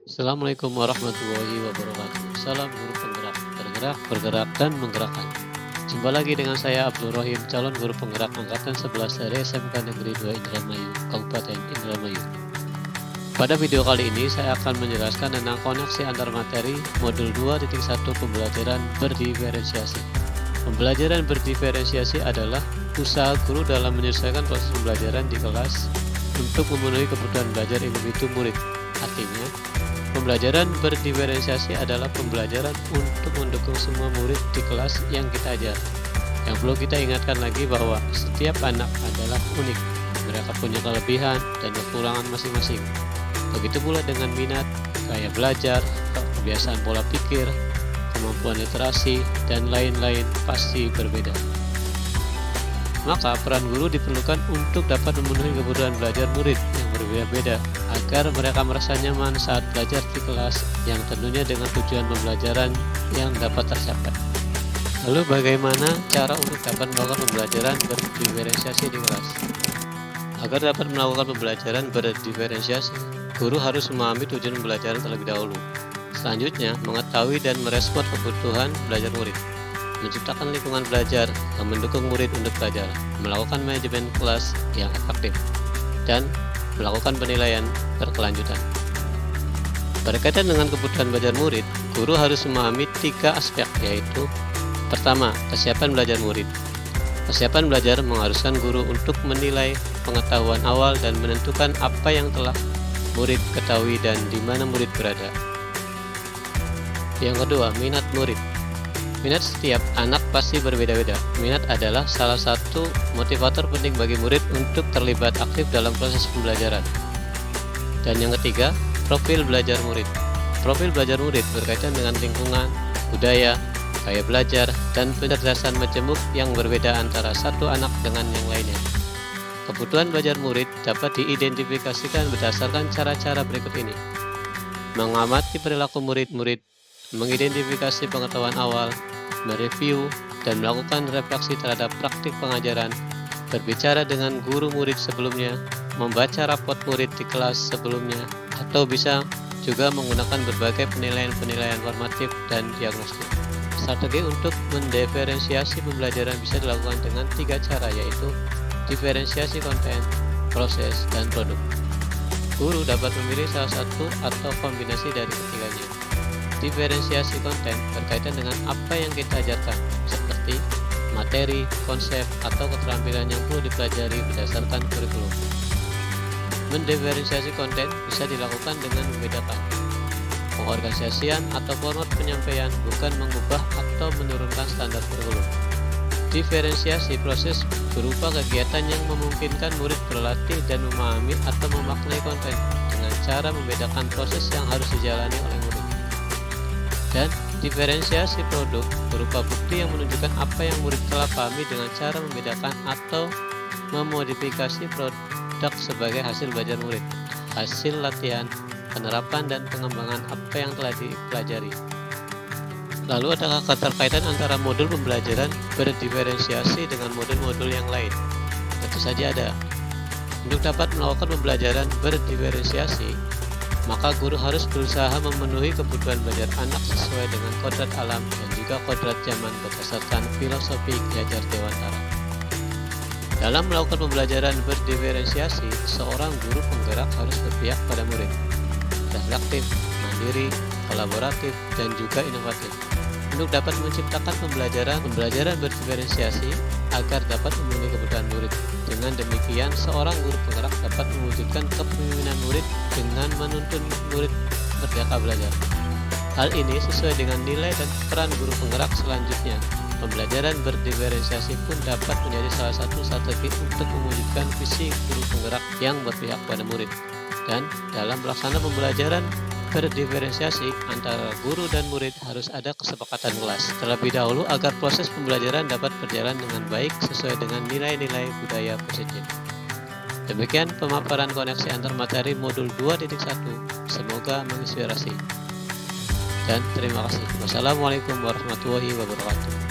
Assalamualaikum warahmatullahi wabarakatuh. Salam guru penggerak, bergerak, bergerak, dan menggerakkan. Jumpa lagi dengan saya Abdul Rohim, calon guru penggerak angkatan 11 dari SMK Negeri 2 Indramayu, Kabupaten Indramayu. Pada video kali ini saya akan menjelaskan tentang koneksi antar materi modul 2.1 pembelajaran berdiferensiasi. Pembelajaran berdiferensiasi adalah usaha guru dalam menyelesaikan proses pembelajaran di kelas untuk memenuhi kebutuhan belajar individu murid. Artinya, pembelajaran berdiferensiasi adalah pembelajaran untuk mendukung semua murid di kelas yang kita ajar. Yang perlu kita ingatkan lagi bahwa setiap anak adalah unik. Mereka punya kelebihan dan kekurangan masing-masing. Begitu pula dengan minat, gaya belajar, kebiasaan pola pikir, kemampuan literasi, dan lain-lain pasti berbeda. Maka peran guru diperlukan untuk dapat memenuhi kebutuhan belajar murid yang berbeda-beda agar mereka merasa nyaman saat belajar di kelas yang tentunya dengan tujuan pembelajaran yang dapat tercapai. Lalu bagaimana cara untuk dapat melakukan pembelajaran berdiferensiasi di kelas? Agar dapat melakukan pembelajaran berdiferensiasi, guru harus memahami tujuan pembelajaran terlebih dahulu. Selanjutnya, mengetahui dan merespon kebutuhan belajar murid. Menciptakan lingkungan belajar yang mendukung murid untuk belajar, melakukan manajemen kelas yang efektif, dan melakukan penilaian berkelanjutan. Berkaitan dengan kebutuhan belajar murid, guru harus memahami 3 aspek, yaitu pertama, kesiapan belajar murid. Kesiapan belajar mengharuskan guru untuk menilai pengetahuan awal dan menentukan apa yang telah murid ketahui dan di mana murid berada. Yang kedua, minat murid. Minat setiap anak pasti berbeda-beda. Minat adalah salah satu motivator penting bagi murid untuk terlibat aktif dalam proses pembelajaran. Dan yang ketiga, profil belajar murid. Profil belajar murid berkaitan dengan lingkungan, budaya, gaya belajar, dan pencerdasan majemuk yang berbeda antara satu anak dengan yang lainnya. Kebutuhan belajar murid dapat diidentifikasikan berdasarkan cara-cara berikut ini. Mengamati perilaku murid-murid, mengidentifikasi pengetahuan awal, mereview dan melakukan refleksi terhadap praktik pengajaran, berbicara dengan guru murid sebelumnya, membaca rapot murid di kelas sebelumnya, atau bisa juga menggunakan berbagai penilaian-penilaian formatif dan diagnostik. Strategi untuk mendiferensiasi pembelajaran bisa dilakukan dengan 3 cara, yaitu diferensiasi konten, proses, dan produk. Guru dapat memilih salah satu atau kombinasi dari ketiganya. Diferensiasi konten berkaitan dengan apa yang kita ajarkan, seperti materi, konsep, atau keterampilan yang perlu dipelajari berdasarkan kurikulum. Mendiferensiasi konten bisa dilakukan dengan membedakan pengorganisasian atau format penyampaian, bukan mengubah atau menurunkan standar kurikulum. Diferensiasi proses berupa kegiatan yang memungkinkan murid berlatih dan memahami atau memaknai konten dengan cara membedakan proses yang harus dijalani oleh murid. Dan diferensiasi produk berupa bukti yang menunjukkan apa yang murid telah pahami dengan cara membedakan atau memodifikasi produk sebagai hasil belajar murid, hasil latihan, penerapan dan pengembangan apa yang telah dipelajari. Lalu adakah keterkaitan antara modul pembelajaran berdiferensiasi dengan modul-modul yang lain? Tentu saja ada. Untuk dapat melakukan pembelajaran berdiferensiasi, maka guru harus berusaha memenuhi kebutuhan belajar anak sesuai dengan kodrat alam dan juga kodrat zaman berdasarkan filosofi Ki Hajar Dewantara. Dalam melakukan pembelajaran berdiferensiasi, seorang guru penggerak harus berpihak pada murid, reflektif, mandiri, kolaboratif, dan juga inovatif. Untuk dapat menciptakan pembelajaran berdiferensiasi agar dapat memenuhi kebutuhan murid. Dengan demikian, seorang guru penggerak dapat mewujudkan kepemimpinan murid dengan menuntun murid merdeka belajar. Hal ini sesuai dengan nilai dan peran guru penggerak selanjutnya. Pembelajaran berdiferensiasi pun dapat menjadi salah satu strategi untuk mewujudkan visi guru penggerak yang berpihak pada murid. Dan dalam melaksanakan pembelajaran berdiferensiasi antara guru dan murid harus ada kesepakatan kelas terlebih dahulu agar proses pembelajaran dapat berjalan dengan baik sesuai dengan nilai-nilai budaya positif. Demikian pemaparan koneksi antar materi modul 2.1. Semoga menginspirasi. Dan terima kasih. Wassalamualaikum warahmatullahi wabarakatuh.